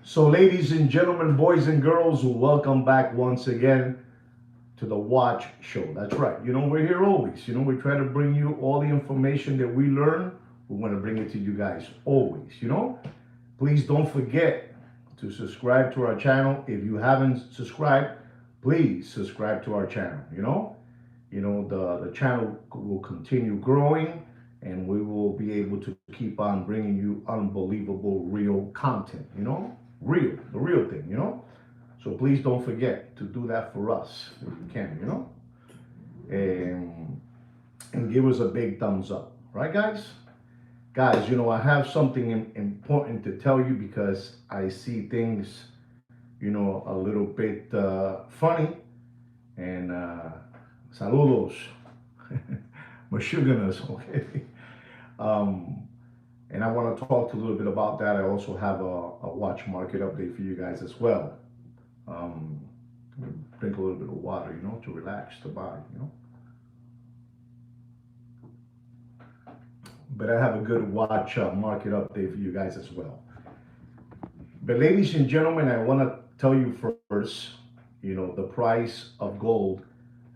So, ladies and gentlemen, boys and girls, welcome back once again to the Watch Show. That's right. We're here always. We try to bring you all the information that we learn. We want to bring it to you guys always. Please don't forget to subscribe to our channel. If you haven't subscribed, please subscribe to our channel. The channel will continue growing and we will be able to keep on bringing you unbelievable real content, the real thing. So please don't forget to do that for us if you can, and give us a big thumbs up, right, guys? Guys, I have something important to tell you because I see things, a little bit funny. And saludos, Meshuganas, okay? Um, and I want to talk a little bit about that. I also have a watch market update for you guys as well. Um, Drink a little bit of water, to relax the body. But I have a good watch market update for you guys as well. But ladies and gentlemen, I want to tell you first, the price of gold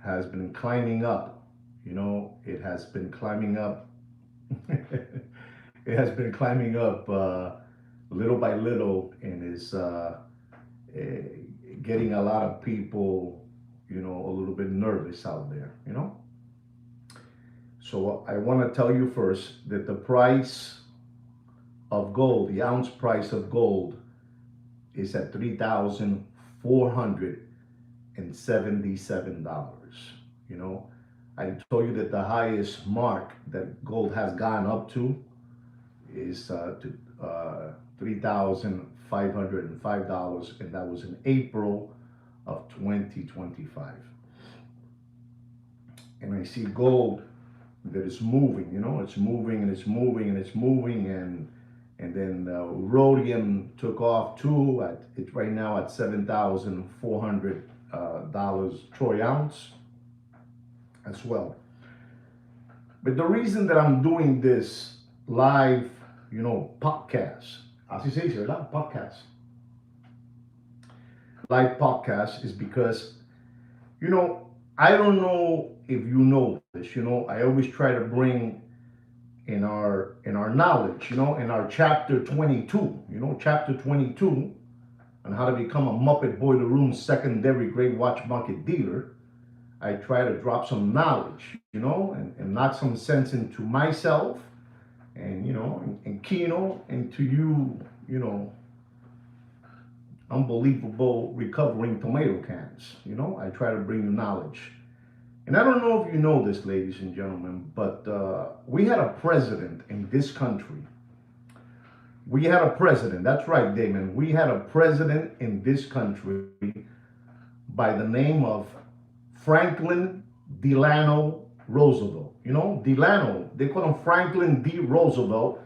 has been climbing up. It has been climbing up. It has been climbing up little by little, and is eh, getting a lot of people, a little bit nervous out there. So I want to tell you first that the price of gold, the ounce price of gold, is at $3,477. I told you that the highest mark that gold has gone up to is to $3,505, and that was in April of 2025. And I see gold that is moving, it's moving and it's moving and it's moving, and then rhodium took off too. It's right now at $7,400 troy ounce as well. But the reason that I'm doing this live, podcast, así se dice, ¿verdad? Podcast, live podcast, is because, I don't know if you know this. I always try to bring in our knowledge, in our chapter 22, chapter 22 on how to become a Muppet Boiler Room secondary grade watch market dealer. I try to drop some knowledge, and knock some sense into myself, and and Kino, and to you, unbelievable recovering tomato cans. I try to bring you knowledge. And I don't know if you know this, ladies and gentlemen, but we had a president in this country. We had a president, that's right, Damon. We had a president in this country by the name of Franklin Delano Roosevelt. Delano, they call him Franklin D. Roosevelt,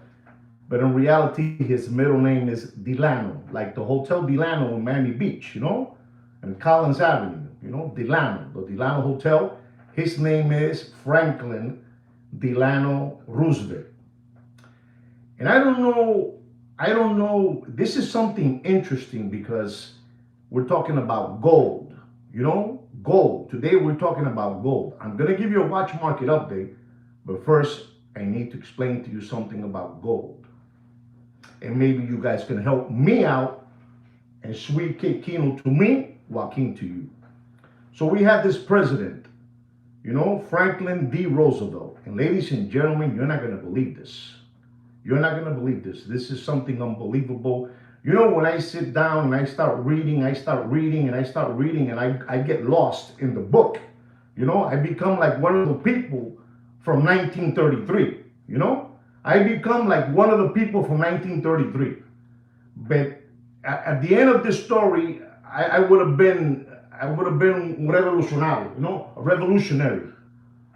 but in reality, his middle name is Delano, like the Hotel Delano in Miami Beach, and Collins Avenue, Delano, the Delano Hotel. His name is Franklin Delano Roosevelt. And I don't know, this is something interesting because we're talking about gold, gold. Today we're talking about gold. I'm going to give you a watch market update, but first I need to explain to you something about gold. And maybe you guys can help me out and sweet cake Kino to me, Joaquin to you. So we have this president, Franklin D. Roosevelt. And ladies and gentlemen, you're not going to believe this. You're not going to believe this. This is something unbelievable. When I sit down and I start reading, and I get lost in the book. I become like one of the people from 1933. I become like one of the people from 1933. But at the end of this story, I would have been un revolucionario, a revolutionary.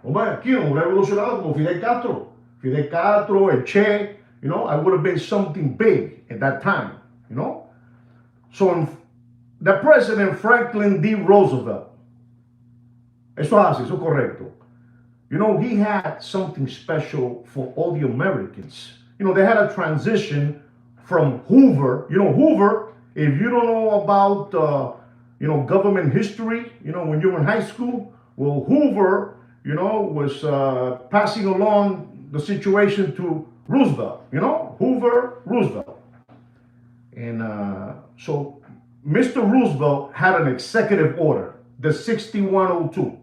Aquí, un revolucionario como Fidel Castro. Fidel Castro, El Che, I would have been something big at that time, So the president, Franklin D. Roosevelt, eso es así, eso es correcto. He had something special for all the Americans. They had a transition from Hoover. Hoover If you don't know about, government history, when you were in high school, well, Hoover, was passing along the situation to Roosevelt, Hoover, Roosevelt. And so Mr. Roosevelt had an executive order, the 6102.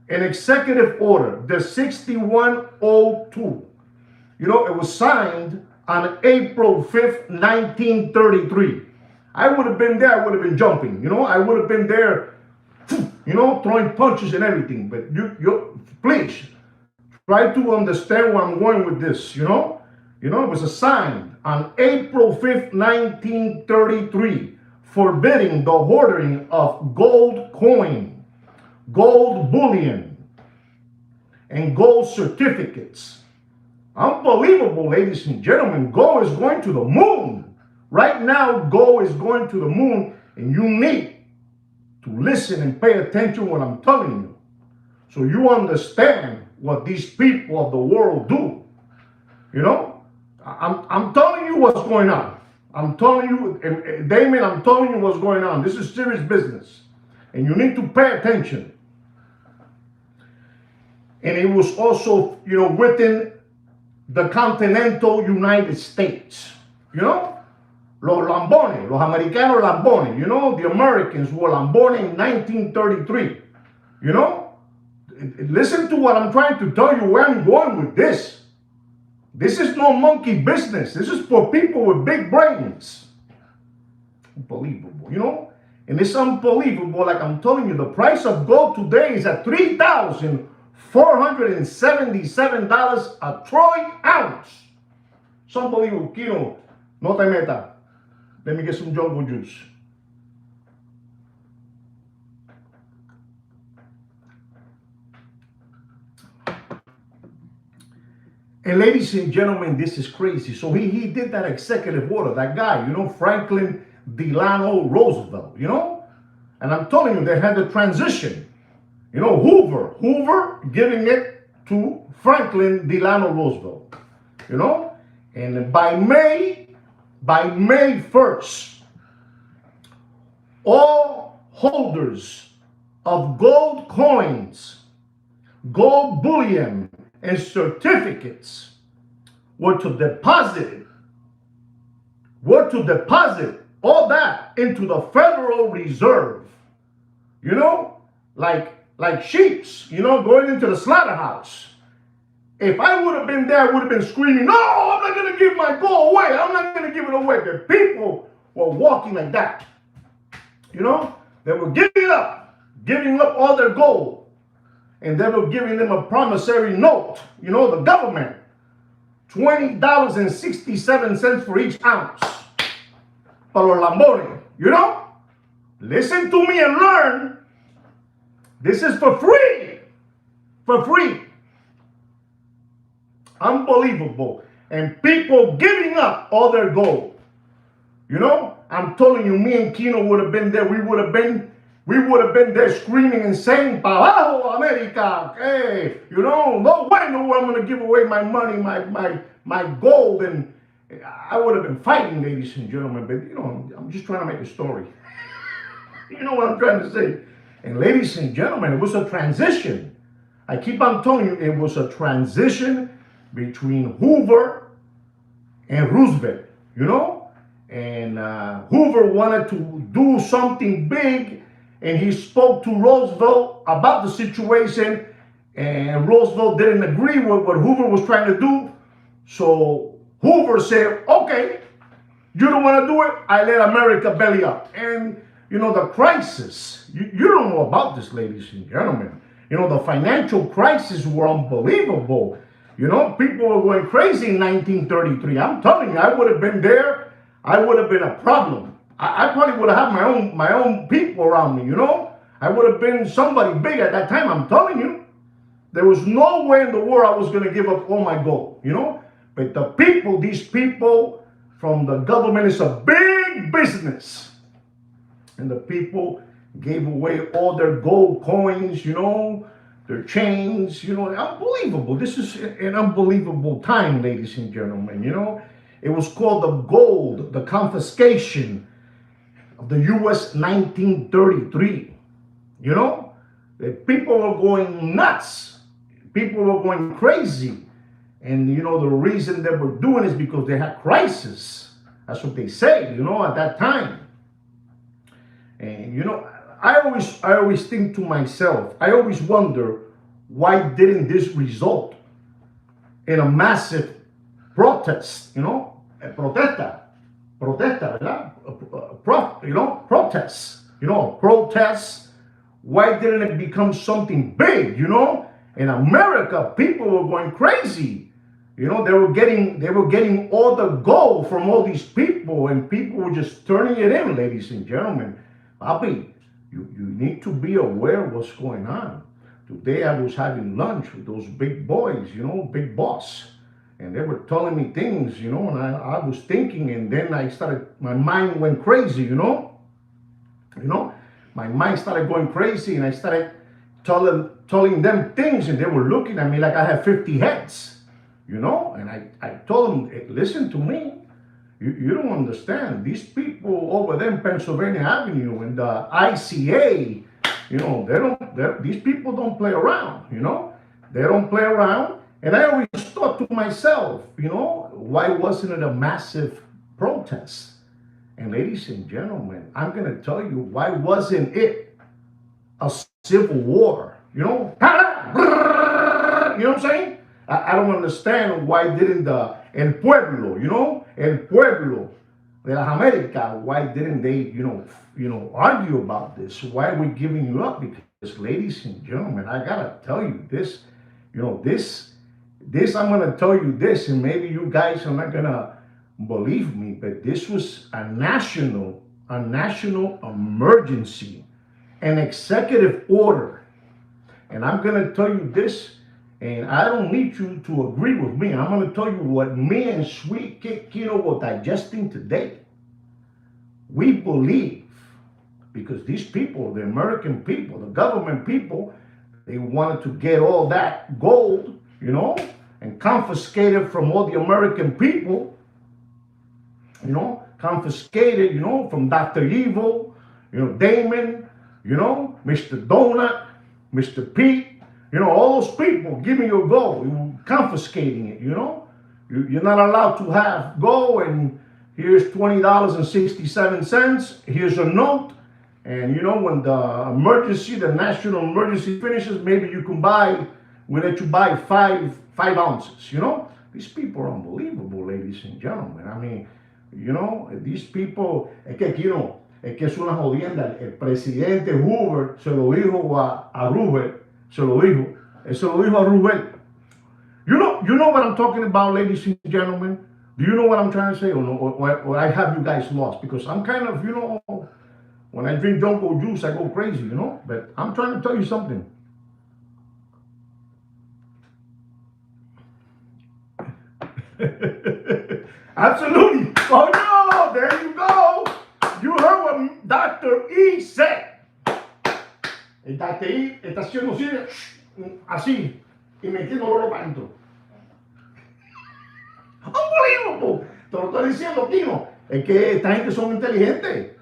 An executive order, the 6102. It was signed on April 5th, 1933. I would have been there, I would have been jumping, I would have been there, throwing punches and everything. But you please try to understand where I'm going with this, it was signed on April 5th, 1933, forbidding the hoarding of gold coin, gold bullion, and gold certificates. Unbelievable, ladies and gentlemen. Gold is going to the moon. Right now, gold is going to the moon, and you need to listen and pay attention to what I'm telling you, so you understand what these people of the world do. I'm telling you what's going on. I'm telling you, and Damien, I'm telling you what's going on. This is serious business, and you need to pay attention. And it was also, within the continental United States, los lambones, los americanos lambones, the Americans were lambones in 1933, Listen to what I'm trying to tell you, where I'm going with this. This is no monkey business. This is for people with big brains. Unbelievable, And it's unbelievable, like I'm telling you, the price of gold today is at $3,477 a troy ounce. It's unbelievable. Kino, no te meta. Let me get some jungle juice. And ladies and gentlemen, this is crazy. So he did that executive order, that guy, Franklin Delano Roosevelt, And I'm telling you, they had the transition. Hoover giving it to Franklin Delano Roosevelt, And by May 1st, all holders of gold coins, gold bullion, and certificates were to deposit all that into the Federal Reserve, like sheeps, going into the slaughterhouse. If I would have been there, I would have been screaming, no, I'm not going to give my gold away. I'm not going to give it away. The people were walking like that. They were giving up all their gold. And they were giving them a promissory note, the government, $20.67 for each ounce. Para los lambones, Listen to me and learn. This is for free. For free. Unbelievable. And people giving up all their gold. I'm telling you, me and Kino would have been there. We would have been there screaming and saying, "Pa abajo, America!" Hey, no way, I'm going to give away my money, my gold. And I would have been fighting, ladies and gentlemen. But, I'm just trying to make a story. You know what I'm trying to say. And ladies and gentlemen, it was a transition. I keep on telling you, it was a transition between Hoover and Roosevelt, And Hoover wanted to do something big, and he spoke to Roosevelt about the situation, and Roosevelt didn't agree with what Hoover was trying to do. So Hoover said, okay, you don't want to do it, I let America belly up. And, the crisis, you don't know about this, ladies and gentlemen. The financial crisis were unbelievable. People were going crazy in 1933. I'm telling you, I would have been there. I would have been a problem. I probably would have had my own people around me, I would have been somebody big at that time. I'm telling you. There was no way in the world I was going to give up all my gold, But these people from the government, is a big business. And the people gave away all their gold coins, their chains, unbelievable. This is an unbelievable time, ladies and gentlemen, It was called the confiscation. of the US 1933. You know, the people were going nuts. People were going crazy. And, you know, the reason they were doing is because they had crisis. That's what they say, you know, at that time. And, you know, I always think to myself, I always wonder, why didn't this result in a massive protest, you know, protesta, ¿verdad? Protests, you know, protests. Why didn't it become something big, you know? In America, people were going crazy. You know, they were getting all the gold from all these people, and people were just turning it in, ladies and gentlemen. Papi, you need to be aware of what's going on. Today I was having lunch with those big boys, you know, big boss. And they were telling me things, you know, and I was thinking, and then my mind went crazy, you know. My mind started going crazy, and I started telling them things, and they were looking at me like I had 50 heads, you know. And I told them, hey, listen to me. You don't understand. These people over there in Pennsylvania Avenue and the ICA, you know, these people don't play around, you know. They don't play around. And I always thought to myself, you know, why wasn't it a massive protest? And ladies and gentlemen, I'm going to tell you, why wasn't it a civil war? You know? You know what I'm saying? I don't understand why didn't el pueblo, you know, el pueblo de las Américas, why didn't they, you know, argue about this? Why are we giving you up? Because, ladies and gentlemen, I gotta tell you this, you know, this I'm gonna tell you this, and maybe you guys are not gonna believe me, but this was a national emergency, an executive order. And I'm gonna tell you this, and I don't need you to agree with me. I'm going to tell you what me and Sweet Kino were digesting today. We believe, because these people, the American people, the government people, they wanted to get all that gold, you know, and confiscate it from all the American people, you know, confiscated, you know, from Dr. Evil, you know, Damon, you know, Mr. Donut, Mr. Pete. You know, all those people giving you gold, confiscating it, you know. You're not allowed to have gold, and here's $20.67. Here's a note. And, you know, when the national emergency finishes, maybe you can we let you buy five ounces, you know. These people are unbelievable, ladies and gentlemen. I mean, you know, these people, es que es una jodienda. El presidente Hoover se lo dijo a Rubel. Eso lo dijo a Rubel. You know what I'm talking about, ladies and gentlemen? Do you know what I'm trying to say? Or, no, or I have you guys lost? Because I'm kind of, you know, when I drink Jonko juice, I go crazy, you know? But I'm trying to tell you something. Absolutely. Oh, no, there you go. You heard what Dr. E said. El Dr. E está haciendo así y metiéndolo para adentro. Unbelievable. Te lo estoy diciendo, Tino. Es que esta gente son inteligentes.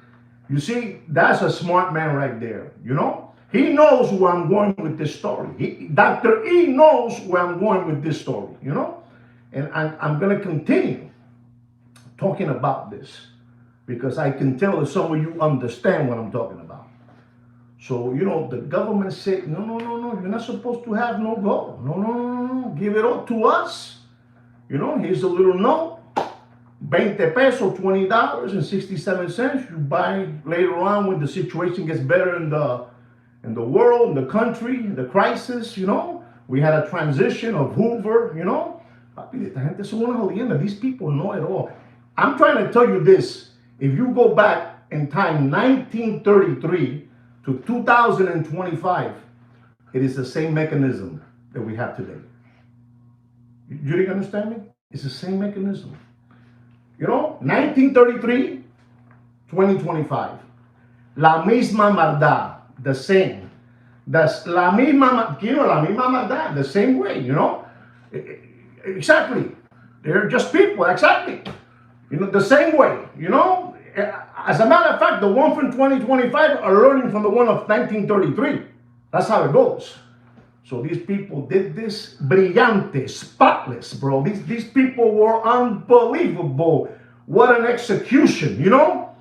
You see, that's a smart man right there, you know? He knows where I'm going with this story. Dr. E knows where I'm going with this story, you know? And I'm going to continue talking about this because I can tell that some of you understand what I'm talking about. So, you know, the government said, no, you're not supposed to have no gold. No, give it all to us. You know, here's a little note, 20 pesos, $20.67. You buy later on when the situation gets better in the world, in the country, in the crisis, you know. We had a transition of Hoover, you know. These people know it all. I'm trying to tell you this. If you go back in time, 1933 to 2025, it is the same mechanism that we have today. You didn't understand me? It's the same mechanism. You know, 1933, 2025. La misma maldad, the same. That's la misma maldad, the same way, you know? Exactly. They're just people, exactly. You know, the same way, you know? As a matter of fact, the one from 2025 are learning from the one of 1933. That's how it goes. So these people did this brillante, spotless, bro. These people were unbelievable. What an execution, you know?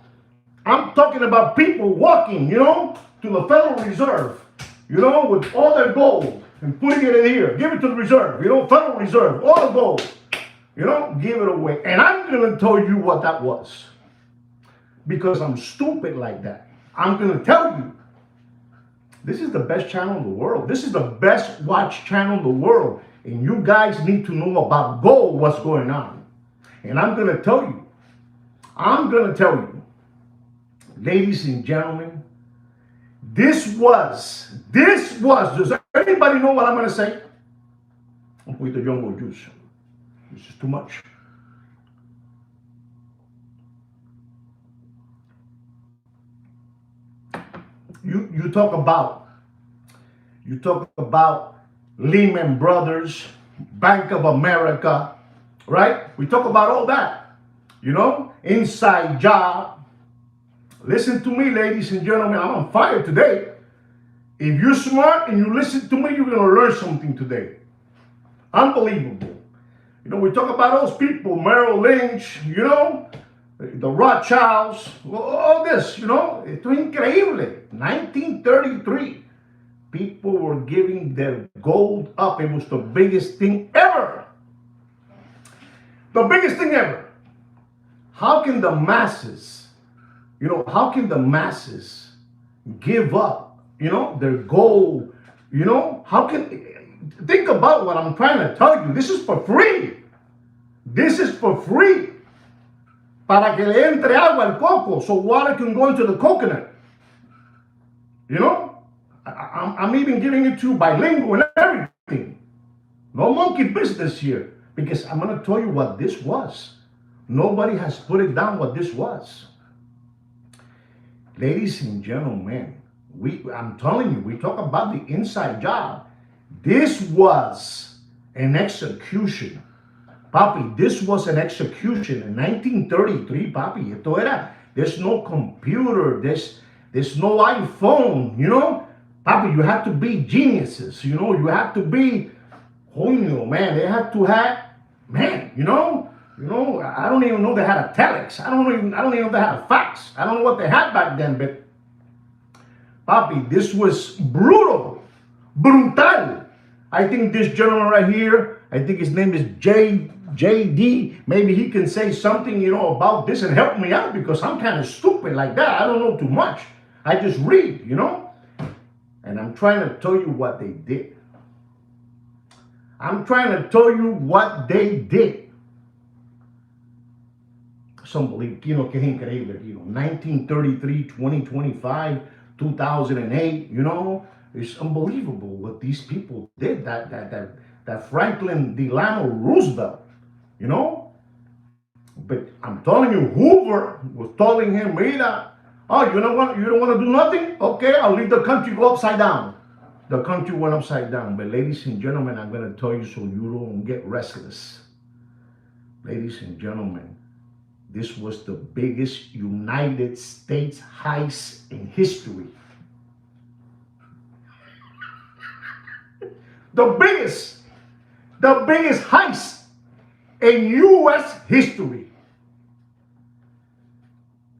I'm talking about people walking, you know, to the Federal Reserve, you know, with all their gold and putting it in here. Give it to the Reserve, you know, Federal Reserve, all the gold, you know, give it away. And I'm going to tell you what that was because I'm stupid like that. I'm going to tell you. This is the best channel in the world. This is the best watch channel in the world. And you guys need to know about gold, what's going on. And I'm going to tell you. Ladies and gentlemen, this was, does anybody know what I'm going to say? Un poquito de jungle juice. This is too much. You talk about Lehman Brothers, Bank of America, right? We talk about all that, you know, inside job. Listen to me, ladies and gentlemen, I'm on fire today. If you're smart and you listen to me, you're going to learn something today. Unbelievable. You know, we talk about those people, Merrill Lynch, you know, the Rothschilds, all this, you know, esto es increíble. 1933, people were giving their gold up. It was the biggest thing ever. The biggest thing ever. How can the masses, you know, give up, you know, their gold, you know? Think about what I'm trying to tell you. This is for free. This is for free. Para que le entre agua al coco so water can go into the coconut. You know? I'm even giving it to you bilingual and everything. No monkey business here. Because I'm going to tell you what this was. Nobody has put it down what this was. Ladies and gentlemen, I'm telling you, we talk about the inside job. This was an execution. Papi, this was an execution in 1933, papi. Esto era, there's no computer, there's no iPhone, you know? Papi, you have to be geniuses, you know? You have to be, man, they have to have, man, you know? I don't even know they had a telex. I don't even know if they had a fax. I don't know what they had back then, but papi, this was brutal. I think this gentleman right here, I think his name is JD, maybe he can say something, you know, about this and help me out because I'm kind of stupid like that. I don't know too much. I just read, you know, and I'm trying to tell you what they did. I'm trying to tell you what they did. It's unbelievable, you know, que es increíble, you know, 1933, 2025, 2008, you know, it's unbelievable what these people did, that Franklin Delano Roosevelt, you know. But I'm telling you, Hoover was telling him, mira, oh, you don't want to do nothing? Okay, I'll leave the country go upside down. The country went upside down. But ladies and gentlemen, I'm going to tell you so you don't get restless. Ladies and gentlemen, this was the biggest United States heist in history. The biggest heist in U.S. history.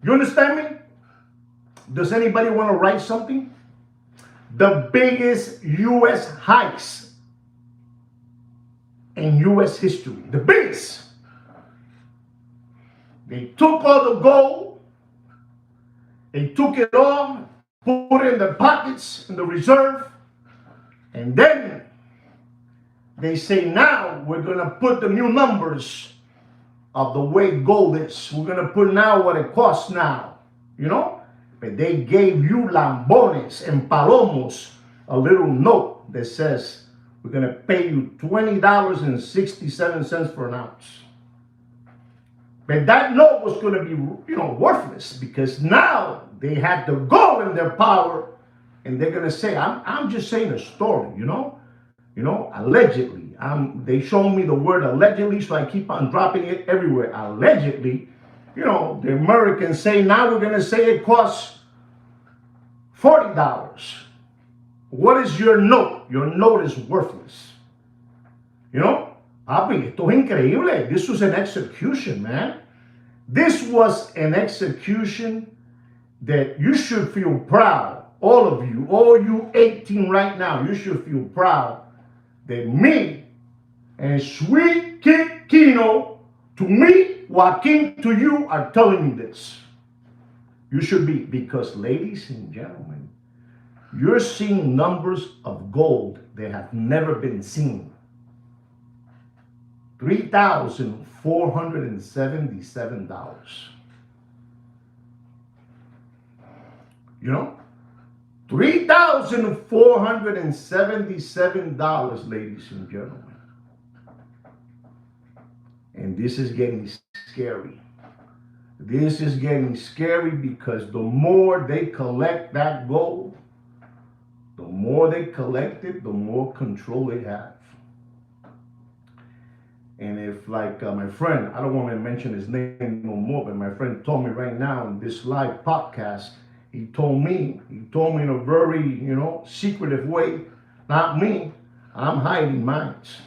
You understand me? Does anybody want to write something? The biggest U.S. heist in U.S. history. The biggest. They took all the gold. They took it all, put it in their pockets, in the reserve, and then they say, now we're going to put the new numbers of the way gold is. We're going to put now what it costs now, you know? But they gave you lambones and palomos a little note that says, we're going to pay you $20.67 for an ounce. But that note was going to be, you know, worthless because now they had the gold in their power and they're going to say, I'm just saying a story, you know? You know, allegedly. They show me the word allegedly, so I keep on dropping it everywhere. Allegedly, The Americans say now we're gonna say it costs $40. What is your note? Your note is worthless. Papi, esto es increíble. This was an execution, man. This was an execution that you should feel proud. All of you, all you 18 right now, you should feel proud that me and Sweet Kid Kino, to me, Joaquin, to you, are telling you this. You should be, because ladies and gentlemen, you're seeing numbers of gold that have never been seen. $3,477. $3,477, ladies and gentlemen. And this is getting scary. This is getting scary because the more they collect that gold, the more they collect it, the more control they have. And if, like my friend, I don't want to mention his name no more, but my friend told me right now in this live podcast, he told me in a very, secretive way, not me, I'm hiding mines.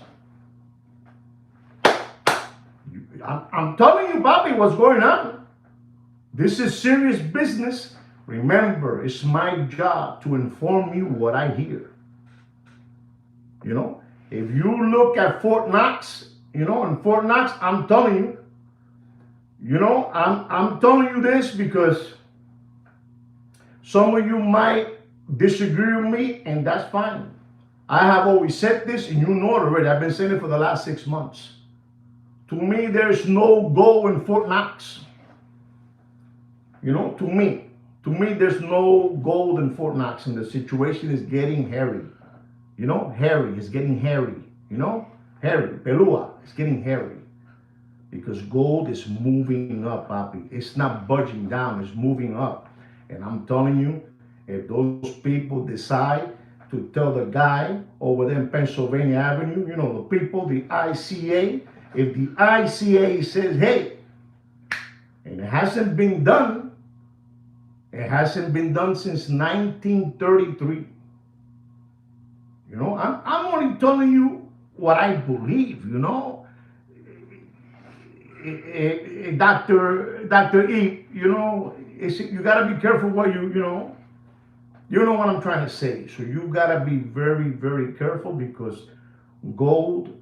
I'm telling you, Bobby, what's going on. This is serious business. Remember, it's my job to inform you what I hear. If you look at Fort Knox, in Fort Knox, I'm telling you, I'm telling you this because some of you might disagree with me, and that's fine. I have always said this, and you know it already. I've been saying it for the last 6 months. To me, there's no gold in Fort Knox. To me, there's no gold in Fort Knox, and the situation is getting hairy. Hairy is getting hairy. Hairy, pelua, it's getting hairy. Because gold is moving up, papi. It's not budging down, it's moving up. And I'm telling you, if those people decide to tell the guy over there in Pennsylvania Avenue, the people, the ICA, if the ICA says, hey, and it hasn't been done since 1933. I'm only telling you what I believe, Dr. E, you got to be careful what you know what I'm trying to say. So you got to be very, very careful because gold,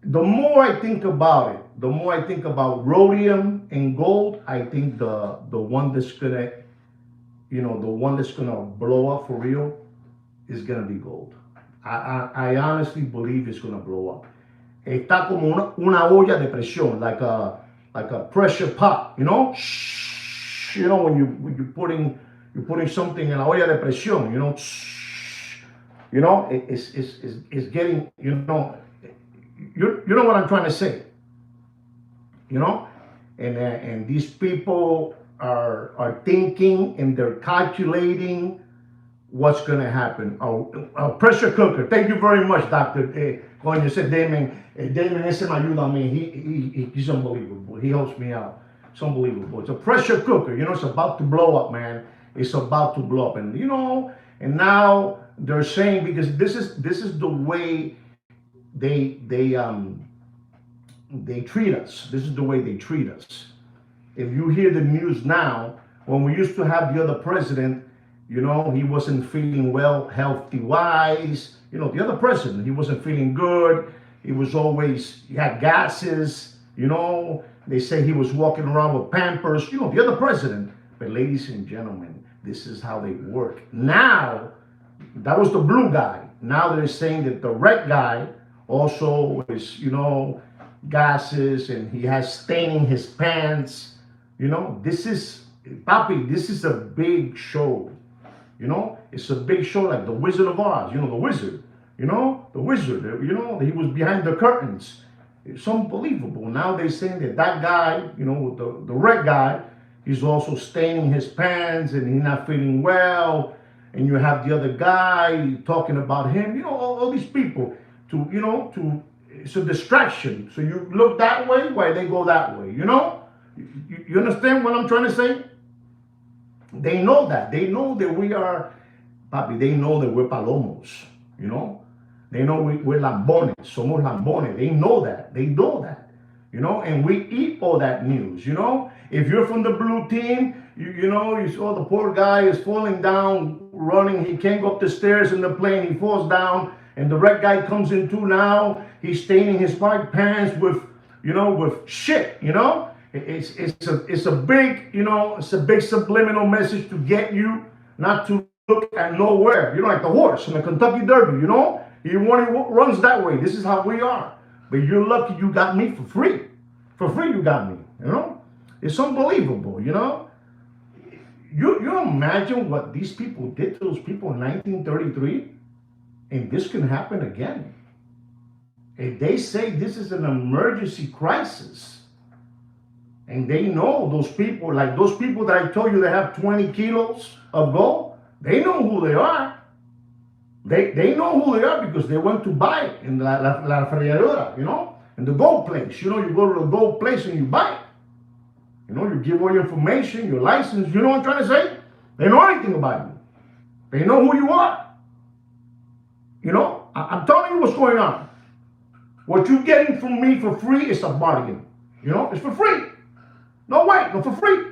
the more I think about it, the more I think about rhodium and gold, I think the one that's gonna, blow up for real is gonna be gold. I honestly believe it's gonna blow up. Está como una olla de presión, like a pressure pot, when you're putting something in a olla de presión, it's getting, you know what I'm trying to say, and these people are thinking and they're calculating what's going to happen. A pressure cooker. Thank you very much, Doctor. When you said Damon, Damon ese me ayuda a mí. He's unbelievable. He helps me out. It's unbelievable. It's a pressure cooker. It's about to blow up, man. It's about to blow up, and and now they're saying, because this is the way they treat us. This is the way they treat us. If you hear the news now, when we used to have the other president, he wasn't feeling well healthy-wise. The other president, he wasn't feeling good. He had gases, They say he was walking around with Pampers, the other president. But ladies and gentlemen, this is how they work. Now, that was the blue guy. Now they're saying that the red guy also is, gases, and he has staining his pants. This is, papi, this is a big show. It's a big show, like the Wizard of Oz, the wizard, the wizard, he was behind the curtains. It's unbelievable. Now they're saying that guy, the red guy, he's also staining his pants and he's not feeling well. And you have the other guy talking about him, all these people it's a distraction. So you look that way, why they go that way, You understand what I'm trying to say? They know that. They know that we are, papi, they know that we're palomos, you know? They know we're lambones, somos lambones. They know that. They know that, you know? And we eat all that news, you know? If you're from the blue team, you know, you saw the poor guy is falling down, running. He can't go up the stairs in the plane. He falls down. And the red guy comes in too now. He's staining his white pants with, you know, with shit, you know? It's a big, you know, it's a big subliminal message to get you not to look at nowhere. You know, like the horse in the Kentucky Derby, you know? He runs that way. This is how we are. But you're lucky you got me for free. For free you got me, you know? It's unbelievable, you know? You imagine what these people did to those people in 1933? And this can happen again. If they say this is an emergency crisis, and they know those people, like those people that I told you that have 20 kilos of gold, they know who they are. They know who they are because they went to buy it in la fregadora, you know, in the gold place. You know, you go to the gold place and you buy it. You know, you give all your information, your license. You know what I'm trying to say? They know anything about you. They know who you are. You know, I'm telling you what's going on. What you're getting from me for free is a bargain. You know, it's for free. No, wait, no, for free.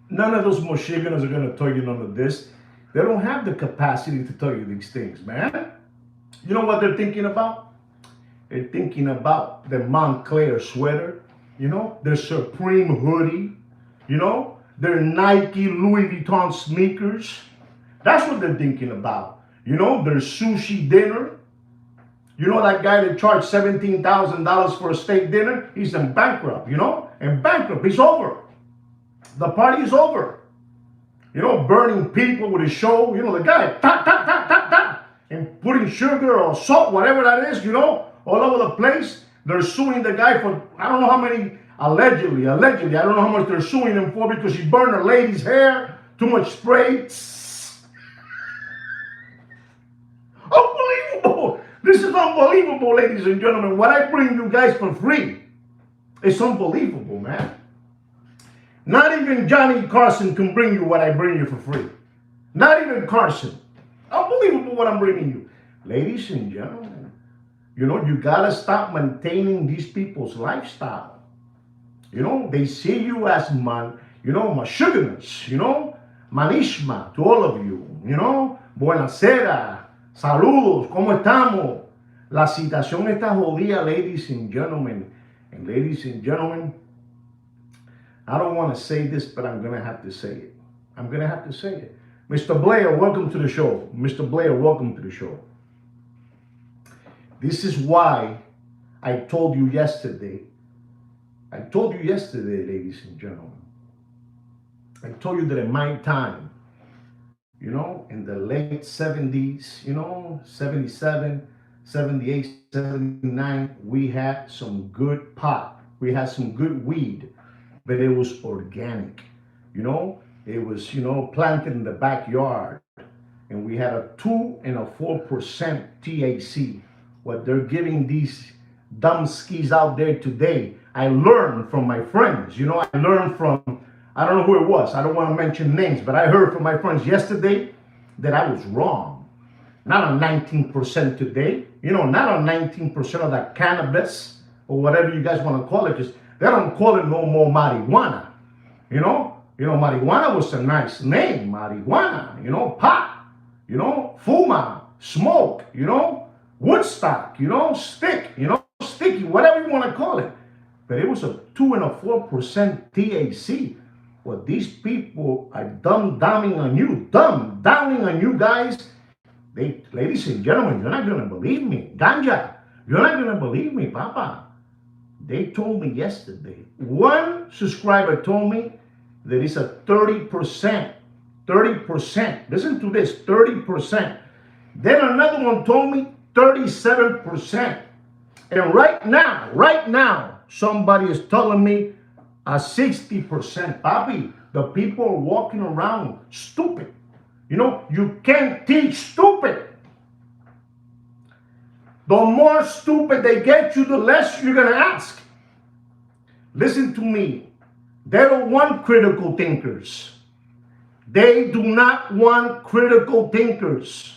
None of those Mosheganos are going to tell you none of this. They don't have the capacity to tell you these things, man. You know what they're thinking about? They're thinking about the Montclair sweater, you know, their Supreme hoodie, you know, their Nike Louis Vuitton sneakers. That's what they're thinking about. You know, their sushi dinner. You know that guy that charged $17,000 for a steak dinner? He's in bankrupt, you know? And bankrupt, he's over. The party is over. You know, burning people with his show. You know, the guy, and putting sugar or salt, whatever that is, you know, all over the place. They're suing the guy for, I don't know how many, allegedly, I don't know how much they're suing him for because he burned a lady's hair, too much spray. Unbelievable. This is unbelievable, ladies and gentlemen. What I bring you guys for free, it's unbelievable, man. Not even Johnny Carson can bring you what I bring you for free. Not even Carson. Unbelievable what I'm bringing you. Ladies and gentlemen, you know, you got to stop maintaining these people's lifestyle. You know, they see you as mashuganas, you know, manishma to all of you, you know, buenasera, saludos, ¿cómo estamos? La situación está jodida, ladies and gentlemen. And ladies and gentlemen, I don't want to say this, but I'm going to have to say it. I'm going to have to say it. Mr. Blair, welcome to the show. Mr. Blair, welcome to the show. This is why I told you yesterday. Ladies and gentlemen. I told you that in my time, you know, in the late 70s, you know, 77, 78, 79, we had some good pot. We had some good weed. But it was organic, you know, it was, you know, planted in the backyard, and we had a 2 and a 4% THC. What they're giving these dumb skis out there today, I learned from my friends, you know, I learned from, I don't know who it was, I don't want to mention names, but I heard from my friends yesterday that I was wrong. Not on 19% today, you know, not on 19% of that cannabis, or whatever you guys want to call it, just they don't call it no more marijuana. You know, marijuana was a nice name, marijuana, you know, pot, you know, fuma, smoke, you know, Woodstock, you know, stick, you know, sticky, whatever you want to call it. But it was a 2 and a 4% THC. What these people are downing on you guys. Ladies and gentlemen, you're not going to believe me. Ganja, you're not going to believe me, Papa. They told me yesterday, one subscriber told me that it's a 30%. Listen to this, 30%. Then another one told me 37%. And right now, somebody is telling me a 60%. Papi, the people are walking around stupid. You know, you can't teach stupid. The more stupid they get you, the less you're going to ask. Listen to me. They don't want critical thinkers. They do not want critical thinkers.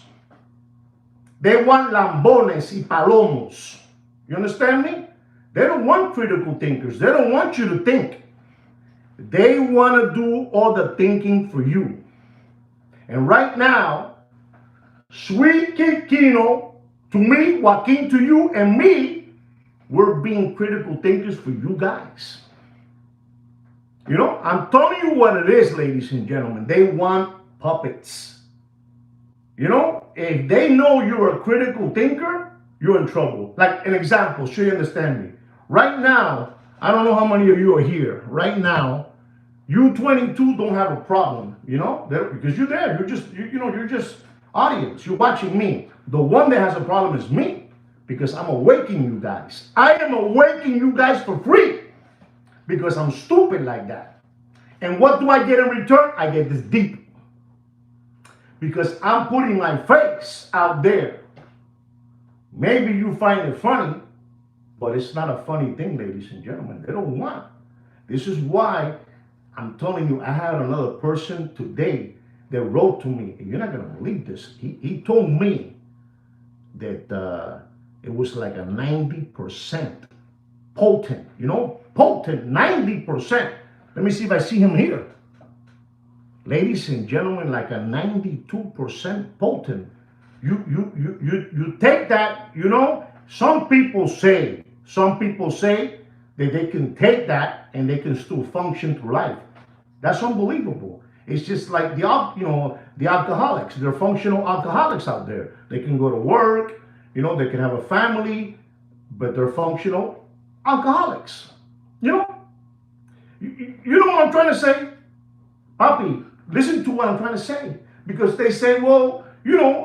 They want lambones y palomos. You understand me? They don't want critical thinkers. They don't want you to think. They want to do all the thinking for you. And right now, Sweet Kino, to me, Joaquin to you, and me, we're being critical thinkers for you guys. You know, I'm telling you what it is, ladies and gentlemen. They want puppets. You know, if they know you're a critical thinker, you're in trouble. Like an example, so you understand me. Right now, I don't know how many of you are here. Right now, you 22 don't have a problem, you know, because you're there. You're just, you're just audience. You're watching me. The one that has a problem is me, because I'm awakening you guys. I am awakening you guys for free, because I'm stupid like that. And what do I get in return? I get this deep. Because I'm putting my face out there. Maybe you find it funny, but it's not a funny thing, ladies and gentlemen. They don't want. This is why I'm telling you, I had another person today that wrote to me, and you're not going to believe this. He told me that it was like a 90% potent, potent, 90%. Let me see if I see him here. Ladies and gentlemen, like a 92% potent. You take that, some people say that they can take that and they can still function through life. That's unbelievable. It's just like the alcoholics. They're functional alcoholics out there. They can go to work, they can have a family, but they're functional alcoholics. You know what I'm trying to say? Papi, listen to what I'm trying to say. Because they say, well,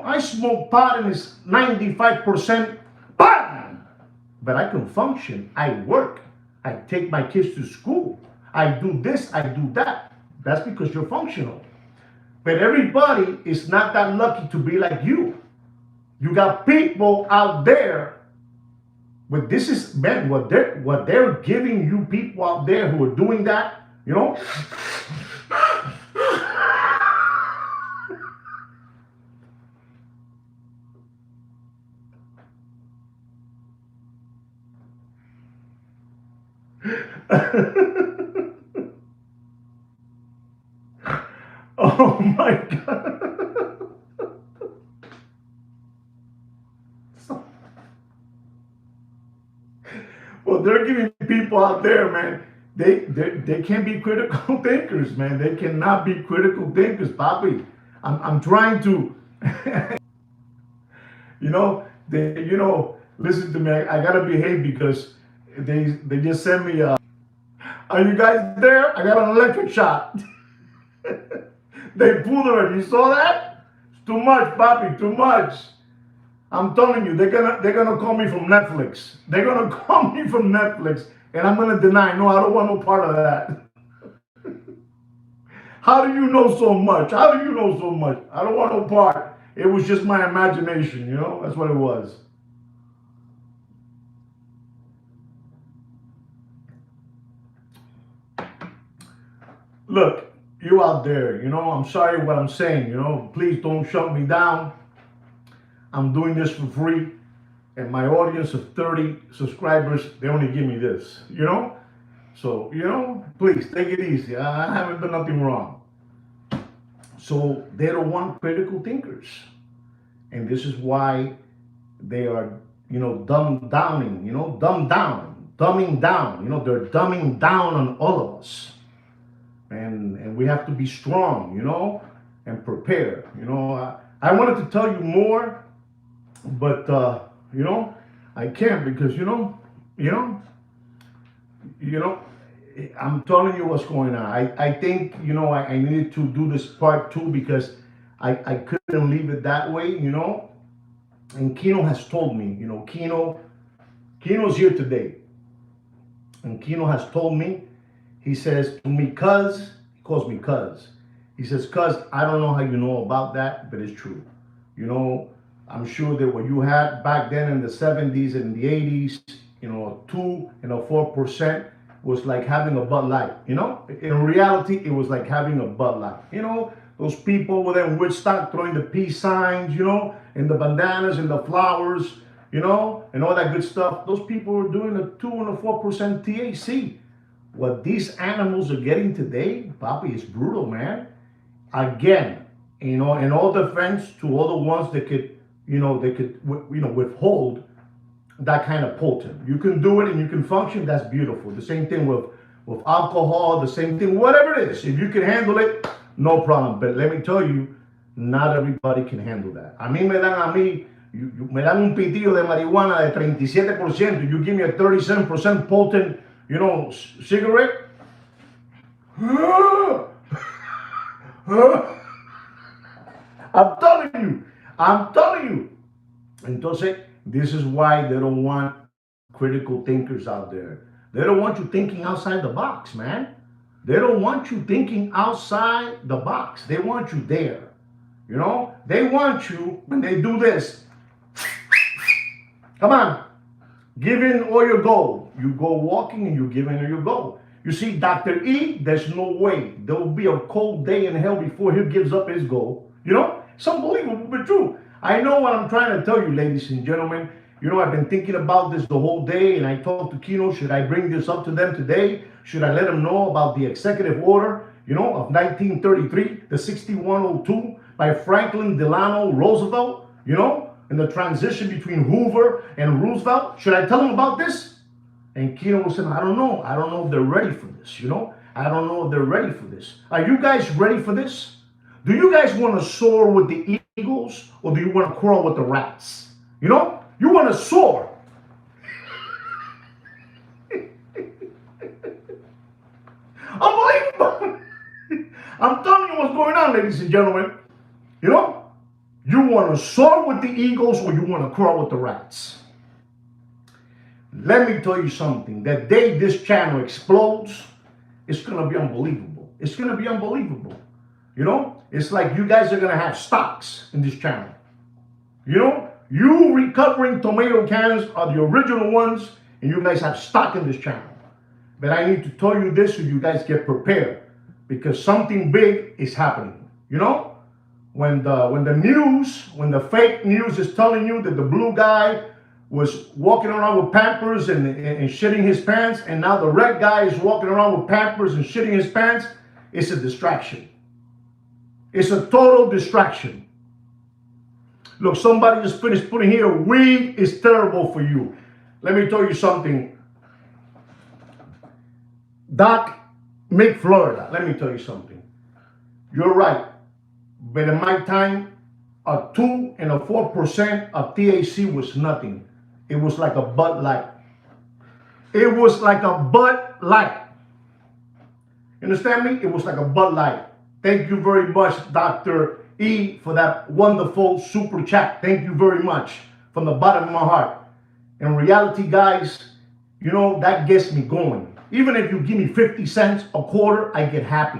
I smoke pot and it's 95%, bam! But I can function. I work. I take my kids to school. I do this, I do that. That's because you're functional. But everybody is not that lucky to be like you. You got people out there, but this is, man, what they're giving you people out there who are doing that, oh my God. Well, they're giving people out there, man. They can't be critical thinkers, man. They cannot be critical thinkers, Papi. I'm trying to, listen to me. I gotta behave because they just sent me. Are you guys there? I got an electric shot. They pulled already. You saw that? It's too much, Papi. Too much. I'm telling you, they're gonna call me from Netflix. They're gonna call me from Netflix, and I'm gonna deny. No, I don't want no part of that. How do you know so much? How do you know so much? I don't want no part. It was just my imagination, That's what it was. Look, you out there, I'm sorry what I'm saying, Please don't shut me down. I'm doing this for free. And my audience of 30 subscribers, they only give me this, So, please take it easy. I haven't done nothing wrong. So they don't want critical thinkers. And this is why they are, dumbing down, they're dumbing down on all of us. And we have to be strong, and prepare. I wanted to tell you more, but I can't because I'm telling you what's going on. I think I needed to do this part 2 because I couldn't leave it that way, And Kino has told me, Kino's here today, and Kino has told me. He says to me, he calls me cuz. He says, cuz, I don't know how you know about that, but it's true. I'm sure that what you had back then in the 70s and the 80s, you know, a 2 and a 4% was like having a Bud Light, you know? In reality, it was like having a Bud Light. You know, those people over there in Woodstock throwing the peace signs, you know, and the bandanas and the flowers, you know, and all that good stuff. Those people were doing a 2 and a 4% THC. What these animals are getting today, Papi, is brutal, man. Again, you know, in all defense to all the ones that could, withhold that kind of potent. You can do it and you can function. That's beautiful. The same thing with alcohol. The same thing, whatever it is. If you can handle it, no problem. But let me tell you, not everybody can handle that. Me dan un pitillo de marihuana de 37%. You give me a 37% potent, cigarette. I'm telling you. I'm telling you. Entonces, this is why they don't want critical thinkers out there. They don't want you thinking outside the box, man. They don't want you thinking outside the box. They want you there. You know? They want you, when they do this, come on, give in all your gold. You go walking and you give in all your gold. You see, Dr. E, there's no way. There will be a cold day in hell before he gives up his gold. You know? It's unbelievable, but true. I know what I'm trying to tell you, ladies and gentlemen. You know, I've been thinking about this the whole day, and I talked to Kino. Should I bring this up to them today? Should I let them know about the executive order, of 1933, the 6102 by Franklin Delano Roosevelt, and the transition between Hoover and Roosevelt? Should I tell them about this? And Kino was saying, I don't know. I don't know if they're ready for this, I don't know if they're ready for this. Are you guys ready for this? Do you guys want to soar with the eagles, or do you want to crawl with the rats? You want to soar. Unbelievable. I'm telling you what's going on, ladies and gentlemen. You want to soar with the eagles, or you want to crawl with the rats. Let me tell you something. The day this channel explodes, it's going to be unbelievable. It's going to be unbelievable. It's like you guys are going to have stocks in this channel. You recovering tomato cans are the original ones, and you guys have stock in this channel. But I need to tell you this so you guys get prepared, because something big is happening. When the fake news is telling you that the blue guy was walking around with Pampers and shitting his pants, and now the red guy is walking around with Pampers and shitting his pants, it's a distraction. It's a total distraction. Look, somebody just finished putting here, weed is terrible for you. Let me tell you something. Doc, make Florida. Let me tell you something. You're right. But in my time, a 2 and a 4% of THC was nothing. It was like a Bud Light. It was like a Bud Light. You understand me? It was like a Bud Light. Thank you very much, Dr. E, for that wonderful super chat. Thank you very much from the bottom of my heart. In reality, guys, that gets me going. Even if you give me 50 cents, a quarter, I get happy,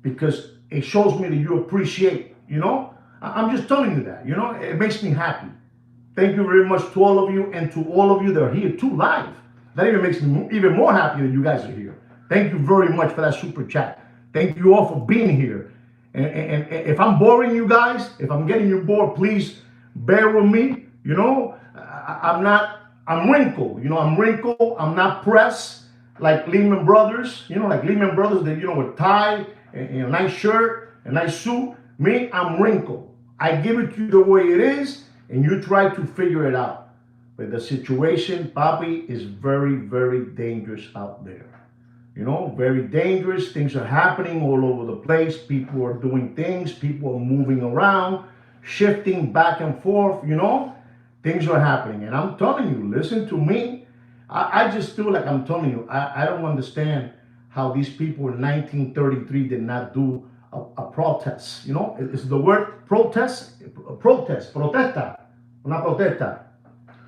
because it shows me that you appreciate, I'm just telling you that, it makes me happy. Thank you very much to all of you, and to all of you that are here too live. That even makes me even more happy that you guys are here. Thank you very much for that super chat. Thank you all for being here. And if I'm boring you guys, if I'm getting you bored, please bear with me. I'm wrinkled. I'm wrinkled. I'm not pressed like Lehman Brothers. Like Lehman Brothers, that, with tie and a nice shirt, a nice suit. Me, I'm wrinkled. I give it to you the way it is, and you try to figure it out. But the situation, Papi, is very, very dangerous out there. Very dangerous. Things are happening all over the place. People are doing things. People are moving around, shifting back and forth. Things are happening. And I'm telling you, listen to me. I just feel like I'm telling you, I don't understand how these people in 1933 did not do a protest. It's the word protest. Protesta. Una protesta.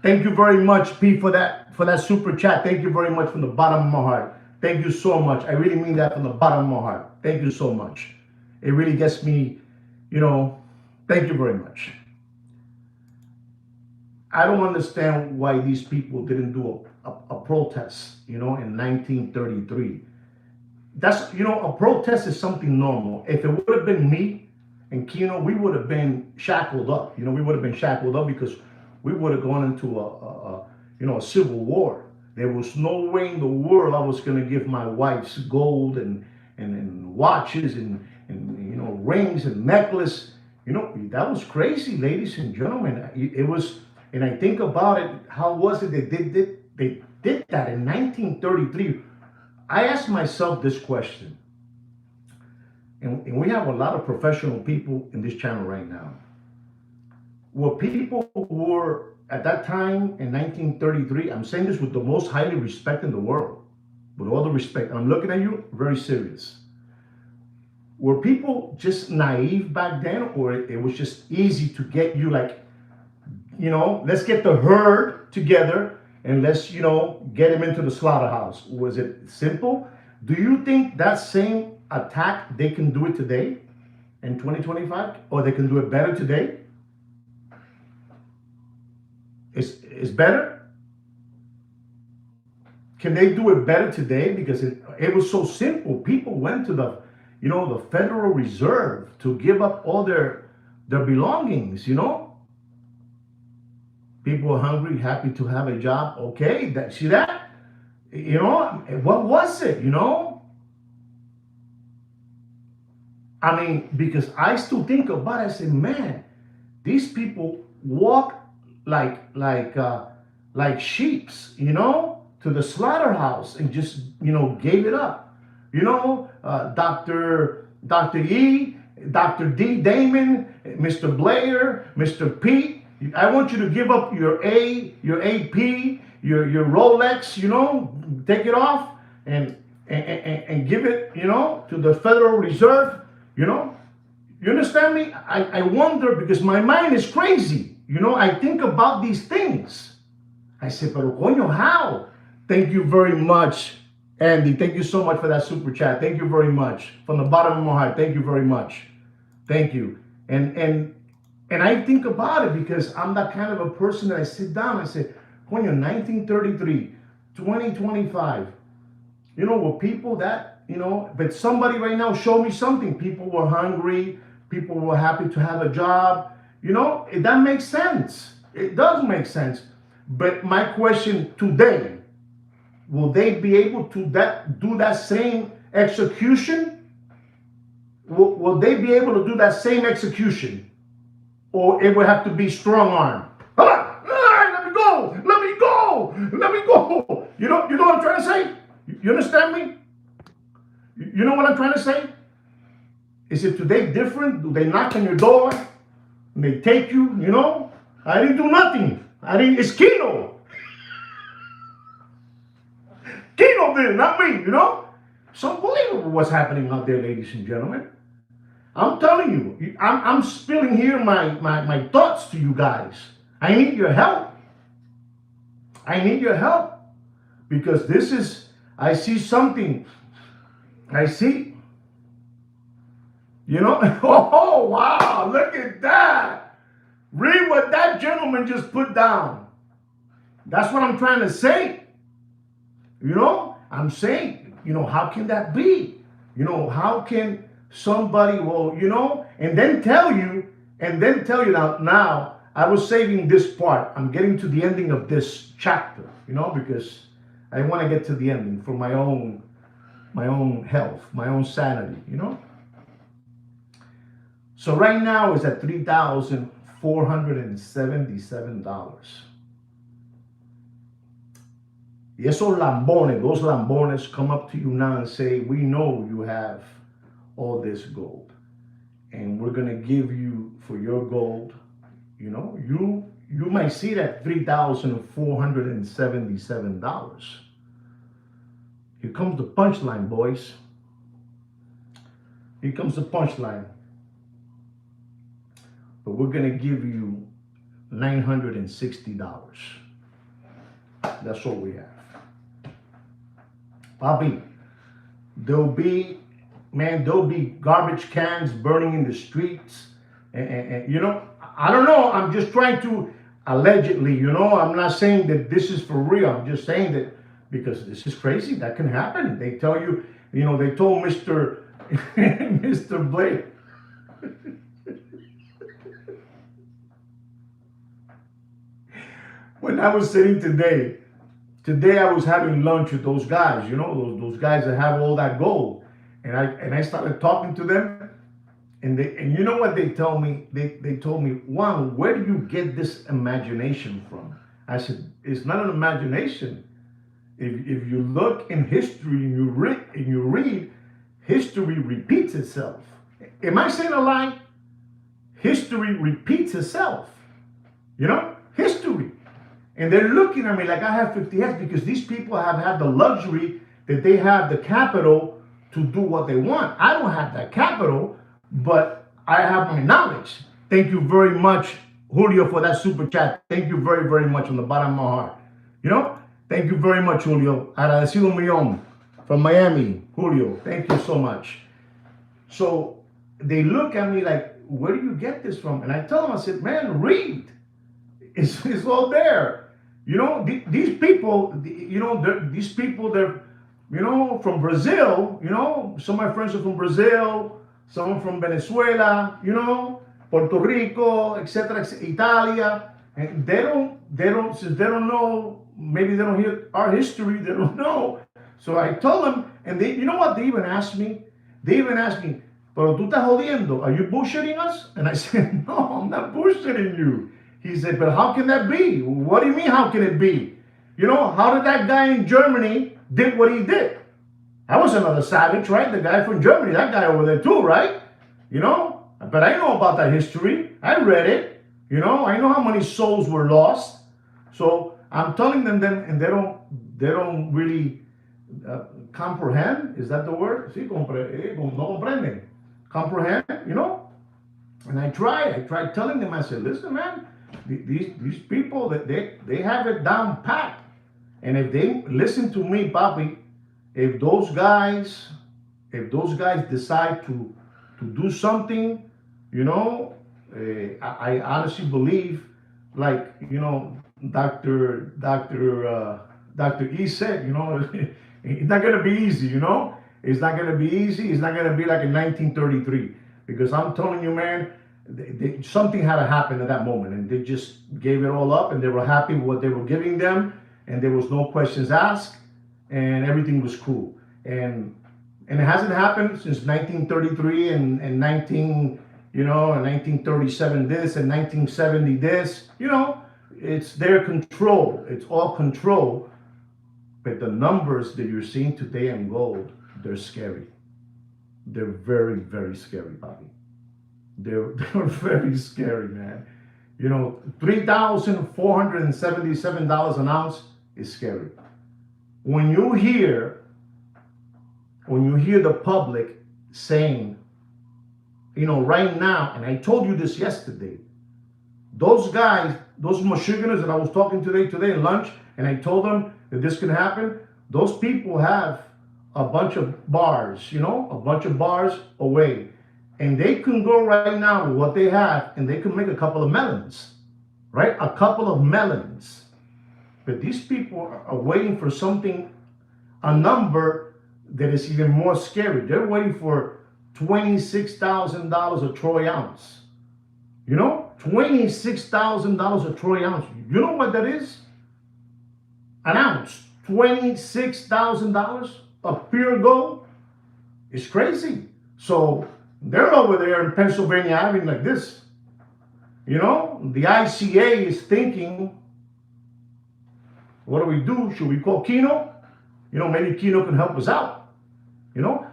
Thank you very much, P, for that super chat. Thank you very much from the bottom of my heart. Thank you so much. I really mean that from the bottom of my heart. Thank you so much. It really gets me, thank you very much. I don't understand why these people didn't do a protest, in 1933. That's, a protest is something normal. If it would have been me and Kino, we would have been shackled up. We would have been shackled up because we would have gone into a civil war. There was no way in the world I was going to give my wife's gold and watches and rings and necklace. That was crazy, ladies and gentlemen. It was, and I think about it. How was it they did that in 1933? I asked myself this question, and we have a lot of professional people in this channel right now. Were people who were at that time in 1933, I'm saying this with the most highly respect in the world, with all the respect, and I'm looking at you very serious. Were people just naive back then, or it was just easy to get you like, let's get the herd together and let's, get him into the slaughterhouse? Was it simple? Do you think that same attack, they can do it today in 2025, or they can do it better today? It's better? Can they do it better today? Because it was so simple. People went to the Federal Reserve to give up all their belongings, People were hungry, happy to have a job. Okay, see that? What was it, I mean, because I still think about it, I say, man, these people walk like sheeps, to the slaughterhouse and just, gave it up. Dr. E, Dr. D. Damon, Mr. Blair, Mr. Pete, I want you to give up your AP, your Rolex, take it off and give it, to the Federal Reserve, You understand me? I wonder, because my mind is crazy. I think about these things. I say, pero coño, how? Thank you very much, Andy. Thank you so much for that super chat. Thank you very much. From the bottom of my heart, thank you very much. Thank you. And I think about it because I'm that kind of a person that I sit down and I say, coño, 1933, 2025, were people that, but somebody right now show me something. People were hungry. People were happy to have a job. That makes sense. It does make sense. But my question today, will they be able to do that same execution? Will they be able to do that same execution? Or it will have to be strong arm? Let me go! Let me go! Let me go! You know what I'm trying to say? You understand me? You know what I'm trying to say? Is it today different? Do they knock on your door and they take you? I didn't do nothing. It's Kino. Kino did it, not me, It's unbelievable what's happening out there, ladies and gentlemen. I'm telling you, I'm spilling here my thoughts to you guys. I need your help. I need your help. Because I see something. I see. Oh, wow, look at that. Read what that gentleman just put down. That's what I'm trying to say. I'm saying, how can that be? How can somebody, and then tell you now, I was saving this part. I'm getting to the ending of this chapter, because I want to get to the ending for my own health, my own sanity, So right now it's at $3,477. Y esos those lambones come up to you now and say, we know you have all this gold, and we're going to give you for your gold, you might see that $3,477. Here comes the punchline, boys. Here comes the punchline. But we're going to give you $960. That's all we have. Bobby, there'll be garbage cans burning in the streets. And I don't know. I'm just trying to, Allegedly, I'm not saying that this is for real. I'm just saying that because this is crazy. That can happen. They tell you, they told Mr. Mr. Blake. When I was sitting today I was having lunch with those guys, those guys that have all that gold. And I started talking to them, and you know what they tell me? They told me, Juan, where do you get this imagination from? I said, it's not an imagination. If you look in history and you read, history repeats itself. Am I saying a lie? History repeats itself. History. And they're looking at me like I have 50 heads because these people have had the luxury that they have the capital to do what they want. I don't have that capital, but I have my knowledge. Thank you very much, Julio, for that super chat. Thank you very, very much from the bottom of my heart. Thank you very much, Julio. Agradecido un millón from Miami, Julio. Thank you so much. So they look at me like, where do you get this from? And I tell them, I said, man, read. It's all there. These people, they're from Brazil, some of my friends are from Brazil, some from Venezuela, Puerto Rico, etc., Italia. And since they don't know, maybe they don't hear our history, they don't know. So I told them, and they, you know what they even asked me? They even asked me, pero tú estás jodiendo, are you bullshitting us? And I said, no, I'm not bullshitting you. He said, but how can that be? What do you mean, how can it be? How did that guy in Germany did what he did? I was another savage, right? The guy from Germany, that guy over there too, right? But I know about that history. I read it. I know how many souls were lost. So I'm telling them, and they don't really comprehend. Is that the word? Sí, no comprenden. Comprehend, And I tried telling them. I said, listen, man, these people that they have it down pat. And if they listen to me, Papi, if those guys decide to do something, I honestly believe, like Dr. E said, it's not gonna be easy, It's not gonna be easy. It's not gonna be like in 1933, because I'm telling you, man, something had to happen at that moment, and they just gave it all up, and they were happy with what they were giving them, and there was no questions asked, and everything was cool. And it hasn't happened since 1933 and 1937 this and 1970 this. It's their control. It's all control. But the numbers that you're seeing today in gold, they're scary. They're very, very scary, Bobby. They're very scary, man. $3,477 an ounce is scary. When you hear the public saying, right now, and I told you this yesterday, those guys, those Michiganders that I was talking to today in lunch, and I told them that this can happen, those people have a bunch of bars, a bunch of bars away. And they can go right now with what they have, and they can make a couple of melons, right? A couple of melons. But these people are waiting for something, a number that is even more scary. They're waiting for $26,000 a troy ounce. $26,000 a troy ounce. You know what that is? An ounce. $26,000 of pure gold. It's crazy. So they're over there in Pennsylvania having like this. The ICA is thinking, what do we do? Should we call Kino? Maybe Kino can help us out.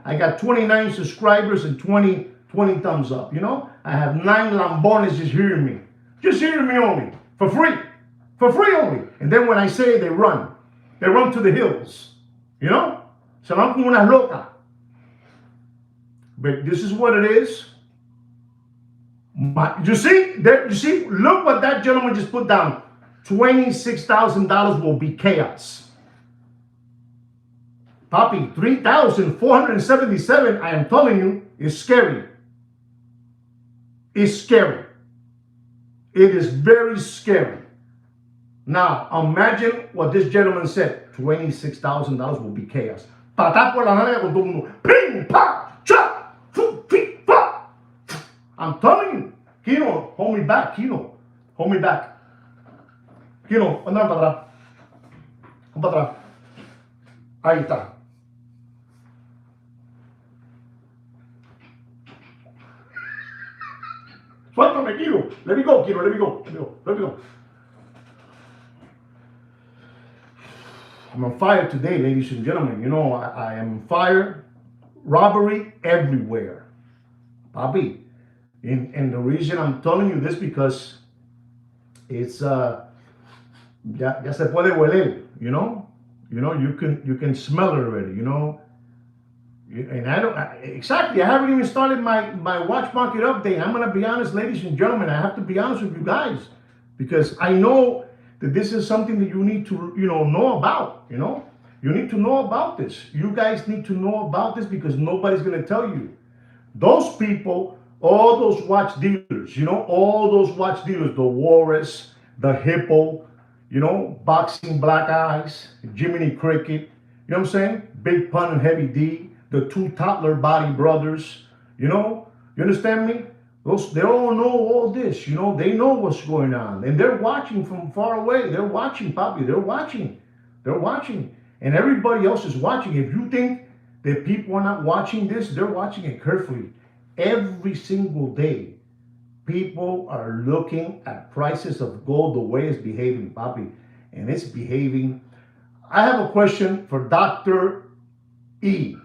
I got 29 subscribers and 20 thumbs up. I have 9 lambones just hearing me. Just hearing me only. For free. For free only. And then when I say it, they run. They run to the hills. Se van como unas locas. But this is what it is. You see, look what that gentleman just put down. $26,000 will be chaos. Papi, 3,477, I am telling you, is scary. It's scary. It is very scary. Now, imagine what this gentleman said. $26,000 will be chaos. Patar por la nalga con todo el mundo. Ping, pa, cha, fu, fi, fa. I'm telling you. Kino, hold me back. Kino, hold me back. Kino, anda para atrás. Anda para atrás. Ahí está. Suéltame, Kino. Let me go, Kino. Let me go. Let me go. Let me go. I'm on fire today, ladies and gentlemen. You know, I am on fire. Robbery everywhere. Papi. And the reason I'm telling you this because it's ya se puede hueler, you know? You know, you can smell it already, you know? And exactly, I haven't even started my watch market update. I'm gonna be honest, ladies and gentlemen, I have to be honest with you guys because I know that this is something that you need to, know about, you know? You need to know about this. You guys need to know about this because nobody's gonna tell you. Those people, all those watch dealers, all those watch dealers, the Walrus, the Hippo, Boxing Black Eyes, Jiminy Cricket, you know what I'm saying? Big Pun and Heavy D, the two Toddler Body Brothers, you understand me? They all know all this, they know what's going on. And they're watching from far away. They're watching, Papi, they're watching. They're watching. And everybody else is watching. If you think that people are not watching this, they're watching it carefully. Every single day, people are looking at prices of gold, the way it's behaving, Papi. And it's behaving. I have a question for Dr. E.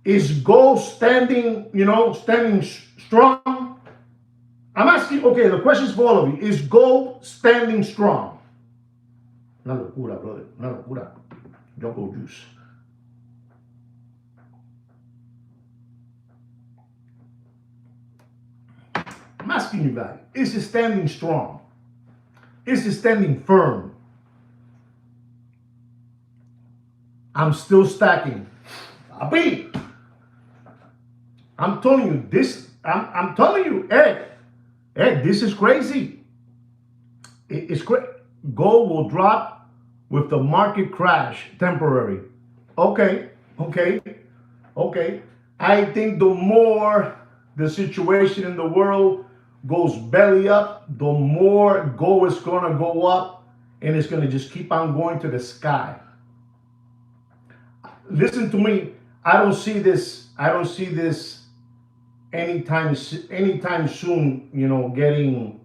Is gold standing, standing strong? I'm asking, okay, the question is for all of you. Is gold standing strong? Una locura, brother. Una locura. Jumbo juice. I'm asking you guys, is it standing strong? Is it standing firm? I'm still stacking. Papi, I'm telling you this. I'm telling you, Ed, this is crazy. It's crazy. Gold will drop with the market crash, temporary. Okay. I think the more the situation in the world goes belly up, the more gold is gonna go up, and it's gonna just keep on going to the sky. Listen to me. I don't see this anytime soon. Getting.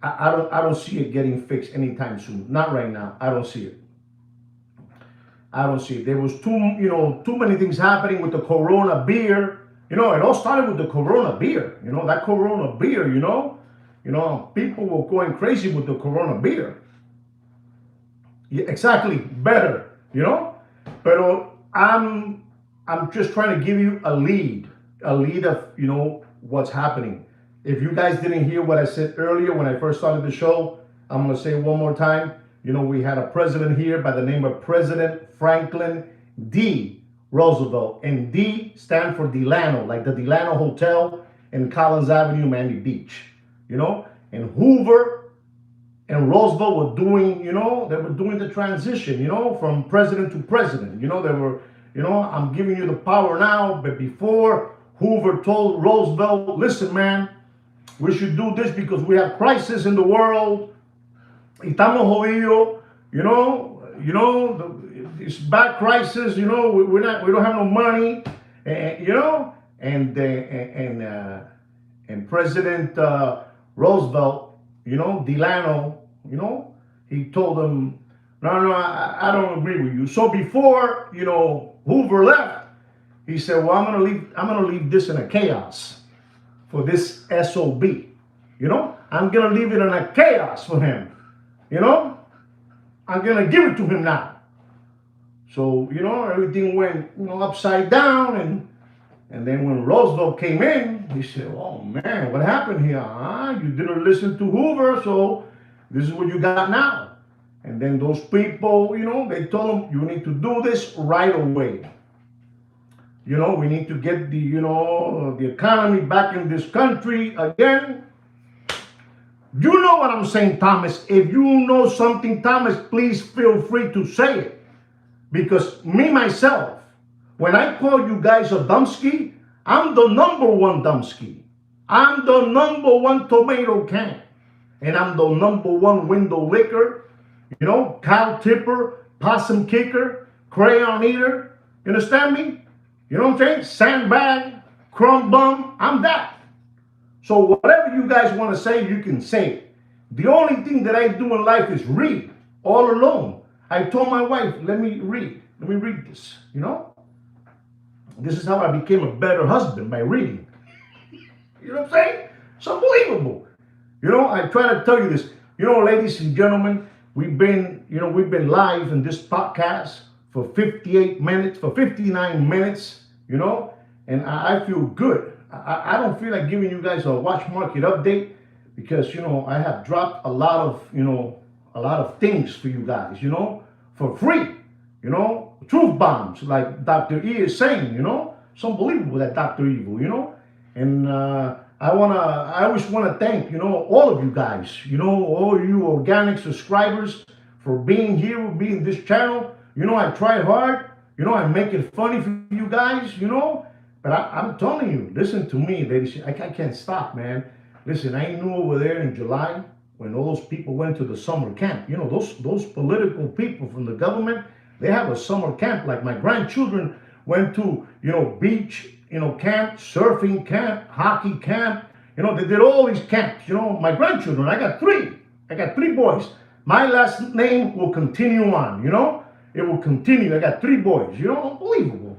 I don't see it getting fixed anytime soon. Not right now. I don't see it. There was too many things happening with the Corona beer. It all started with the Corona beer. That Corona beer. People were going crazy with the Corona beer. Yeah, exactly. Better. But I'm just trying to give you a lead of what's happening. If you guys didn't hear what I said earlier when I first started the show, I'm going to say it one more time. We had a president here by the name of President Franklin D. Roosevelt. And D stand for Delano, like the Delano Hotel in Collins Avenue, Miami Beach. And Hoover and Roosevelt were doing, they were doing the transition, from president to president. They were, I'm giving you the power now, but before Hoover told Roosevelt, listen, man, we should do this because we have crisis in the world. Estamos jodidos, it's bad crisis, we don't have no money, and President Roosevelt, Delano, he told him, no, I don't agree with you. So before, Hoover left, he said, well, I'm gonna leave this in a chaos for this SOB. I'm gonna leave it in a chaos for him. I'm gonna give it to him now. So, everything went, upside down, and then when Roosevelt came in, he said, oh man, what happened here? You didn't listen to Hoover, so this is what you got now. And then those people, they told him, you need to do this right away. We need to get the economy back in this country again. You know what I'm saying, Thomas. If you know something, Thomas, please feel free to say it. Because me, myself, when I call you guys a dumpski, I'm the number one dumpski. I'm the number one tomato can. And I'm the number one window licker, cow tipper, possum kicker, crayon eater. You understand me? You know what I'm saying? Sandbag, crumb bum. I'm that. So whatever you guys want to say, you can say it. The only thing that I do in life is read all alone. I told my wife, let me read. Let me read this. This is how I became a better husband, by reading. You know what I'm saying? It's unbelievable. I try to tell you this. Ladies and gentlemen, we've been live in this podcast for 58 minutes, for 59 minutes, and I feel good. I don't feel like giving you guys a watch market update because, I have dropped a lot of things for you guys, for free, truth bombs, like Dr. E is saying, it's unbelievable, that Dr. Evil, and I always wanna thank, all of you guys, all you organic subscribers for being here, being this channel. I try hard, I make it funny for you guys, but I'm telling you, listen to me, ladies. I can't stop, man. Listen, I knew over there in July when all those people went to the summer camp. Those political people from the government, they have a summer camp. Like my grandchildren went to, beach, camp, surfing camp, hockey camp. They did all these camps. My grandchildren, I got three. I got three boys. My last name will continue on, It will continue. I got three boys, unbelievable.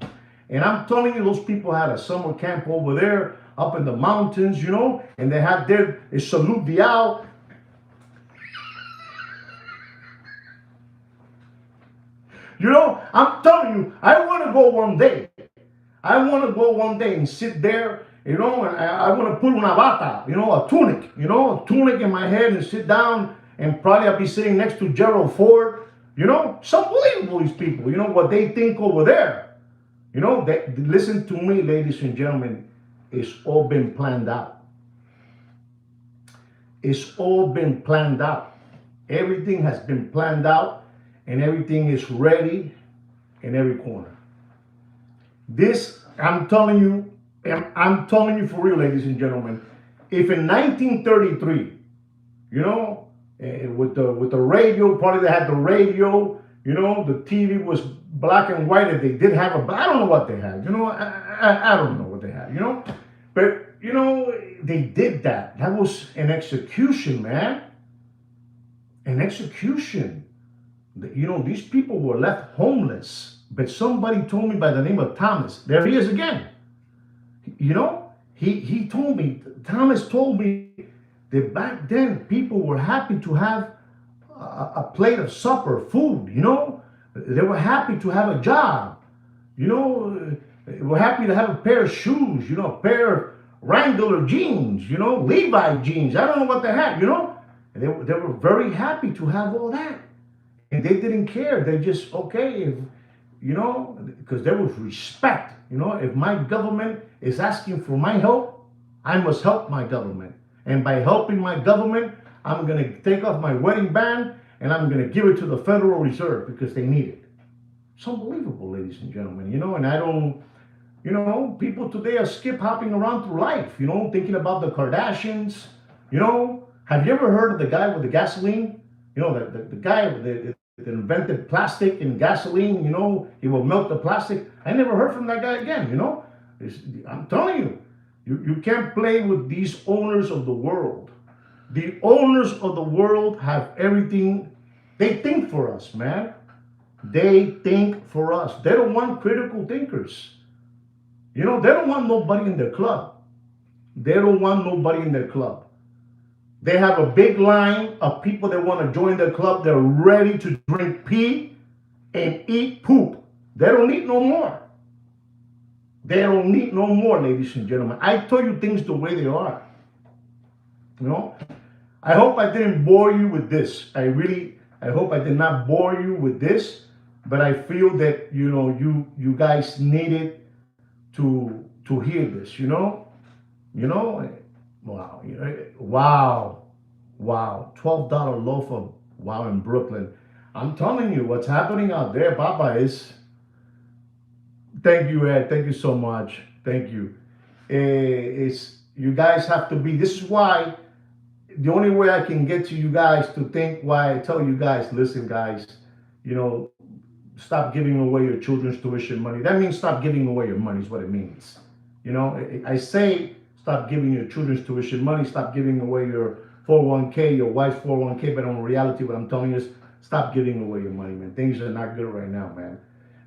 And I'm telling you, those people had a summer camp over there, up in the mountains, and they had their salute the owl. I'm telling you, I want to go one day. I want to go one day and sit there, and I want to put una bata, a tunic in my head and sit down, and probably I'll be sitting next to Gerald Ford. It's unbelievable, these people, what they think over there. Listen to me, ladies and gentlemen, it's all been planned out. It's all been planned out. Everything has been planned out, and everything is ready in every corner. This, I'm telling you for real, ladies and gentlemen, if in 1933, with the radio, probably they had the radio, the TV was black and white. If they did have I don't know what they had, I don't know what they had, but they did that. That was an execution, man. An execution. These people were left homeless. But somebody told me by the name of Thomas. There he is again. He told me, Thomas told me that back then people were happy to have a plate of supper, food, They were happy to have a job, They were happy to have a pair of shoes, a pair of Wrangler jeans, Levi jeans. I don't know what they had, And they were very happy to have all that. And they didn't care. They just, okay, because there was respect. If my government is asking for my help, I must help my government. And by helping my government, I'm going to take off my wedding band and I'm going to give it to the Federal Reserve because they need it. It's unbelievable, ladies and gentlemen, and I don't, people today are skip hopping around through life, thinking about the Kardashians, Have you ever heard of the guy with the gasoline? The guy that invented plastic and gasoline, he will melt the plastic. I never heard from that guy again, I'm telling you, you can't play with these owners of the world. The owners of the world have everything. They think for us, man. They think for us. They don't want critical thinkers. They don't want nobody in their club. They don't want nobody in their club. They have a big line of people that want to join their club. They're ready to drink pee and eat poop. They don't need no more. They don't need no more, ladies and gentlemen. I tell you things the way they are. I hope I didn't bore you with this. I hope I did not bore you with this, but I feel that, you guys needed to hear this, Wow. Wow. Wow, $12 loaf of wow in Brooklyn. I'm telling you, what's happening out there, Papa, is thank you, Ed. Thank you so much. Thank you. It's you guys have to be. This is why the only way I can get to you guys to think why I tell you guys, listen, guys, you know, stop giving away your children's tuition money. That means stop giving away your money is what it means. You know, I say stop giving your children's tuition money, stop giving away your 401k, your wife's 401k, but in reality, what I'm telling you is stop giving away your money, man. Things are not good right now, man.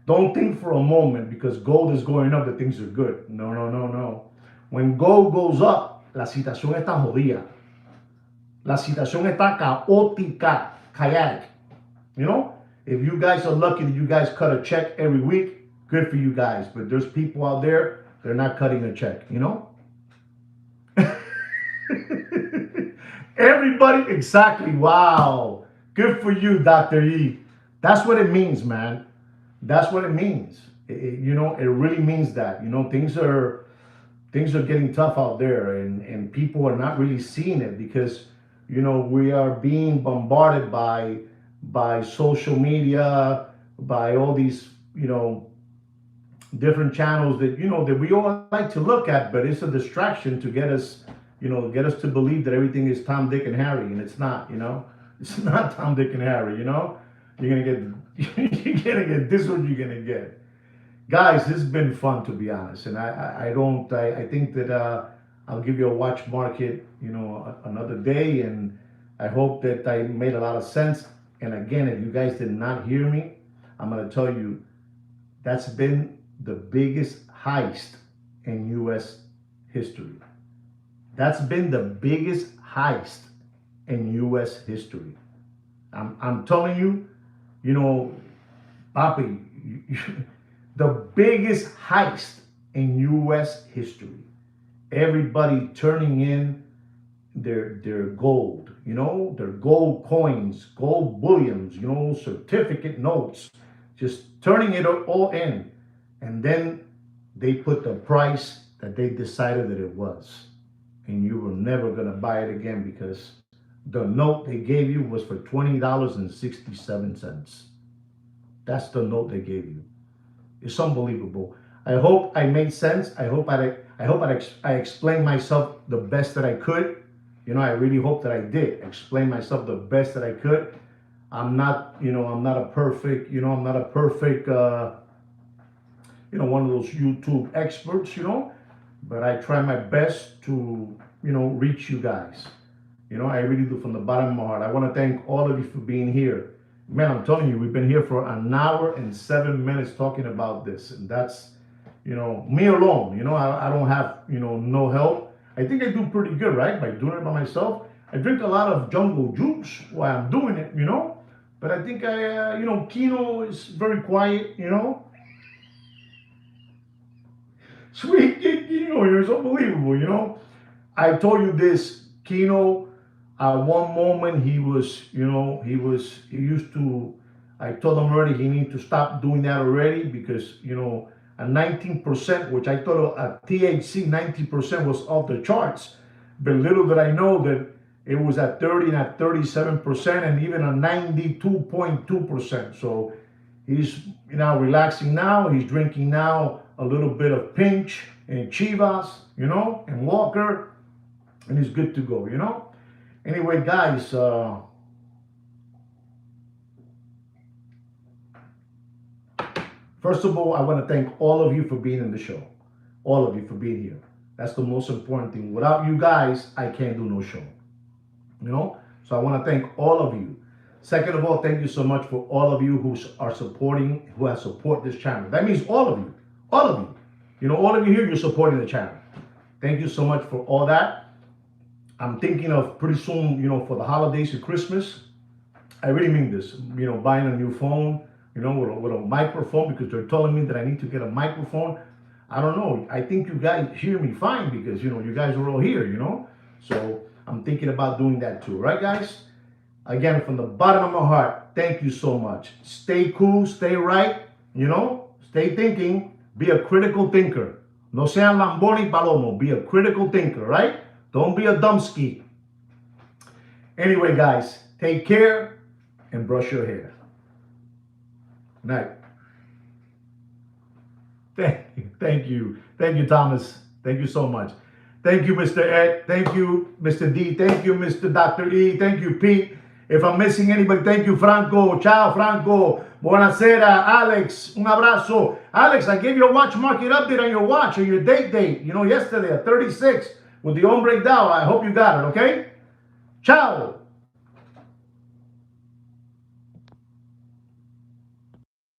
Don't think for a moment because gold is going up that things are good. No, no, no, no. When gold goes up, la situación está jodida. La situación está caótica, kayak. You know, if you guys are lucky that you guys cut a check every week, good for you guys. But there's people out there, they're not cutting a check, you know? Everybody, exactly. Wow. Good for you, Dr. E. That's what it means, man. That's what it means. You know, it really means that. You know, things are getting tough out there, and people are not really seeing it because you know we are being bombarded by social media, by all these different channels that that we all like to look at, but it's a distraction to get us get us to believe that everything is Tom, Dick, and Harry, and it's not. It's not Tom, Dick, and Harry. You're gonna get you're gonna get this is what you're gonna get. Guys, this has been fun to be honest, and I think that I'll give you a watch market another day, and I hope that I made a lot of sense. And again, if you guys did not hear me, I'm gonna tell you that's been the biggest heist in U.S. history. That's been the biggest heist in U.S. history. I'm telling you, Papi, the biggest heist in U.S. history. Everybody turning in their gold, their gold coins, gold bullions, certificate notes, just turning it all in. And then they put the price that they decided that it was. And you were never going to buy it again because the note they gave you was for $20.67. That's the note they gave you. It's unbelievable. I hope I made sense. I explained myself the best that I could. I really hope that I did explain myself the best that I could. I'm not a perfect, one of those YouTube experts, but I try my best to, reach you guys. I really do from the bottom of my heart. I want to thank all of you for being here. Man, I'm telling you, we've been here for an hour and 7 minutes talking about this. And that's, me alone. I don't have, no help. I think I do pretty good, right? By doing it by myself. I drink a lot of jungle juice while I'm doing it, But I think Kino is very quiet, Sweet Kino, it's unbelievable, I told you this, Kino. At one moment, he used to, I told him already he needs to stop doing that already because, a 19%, which I thought a THC 90% was off the charts. But little did I know that it was at 30 and at 37% and even a 92.2%. So he's now relaxing now. He's drinking now a little bit of Pinch and Chivas, and Walker, and he's good to go, Anyway, guys, first of all, I want to thank all of you for being in the show. All of you for being here. That's the most important thing. Without you guys, I can't do no show. So I want to thank all of you. Second of all, thank you so much for all of you who are supporting, who have support this channel. That means all of you. All of you. All of you here, you're supporting the channel. Thank you so much for all that. I'm thinking of pretty soon, for the holidays and Christmas. I really mean this, buying a new phone, with a microphone because they're telling me that I need to get a microphone. I don't know. I think you guys hear me fine because, you guys are all here, So I'm thinking about doing that too. Right, guys? Again, from the bottom of my heart, thank you so much. Stay cool, stay right, stay thinking, be a critical thinker. No sean lambón y palomo, be a critical thinker, right? Don't be a dumbski. Anyway, guys, take care and brush your hair. Good night. Thank you, Thomas. Thank you so much. Thank you, Mr. Ed. Thank you, Mr. D. Thank you, Mr. Dr. E. Thank you, Pete. If I'm missing anybody, thank you, Franco. Ciao, Franco. Buonasera, Alex. Un abrazo. Alex, I gave you a watch market update on your watch or your date. You know, yesterday at 36 with the ombre down. I hope you got it, okay? Ciao.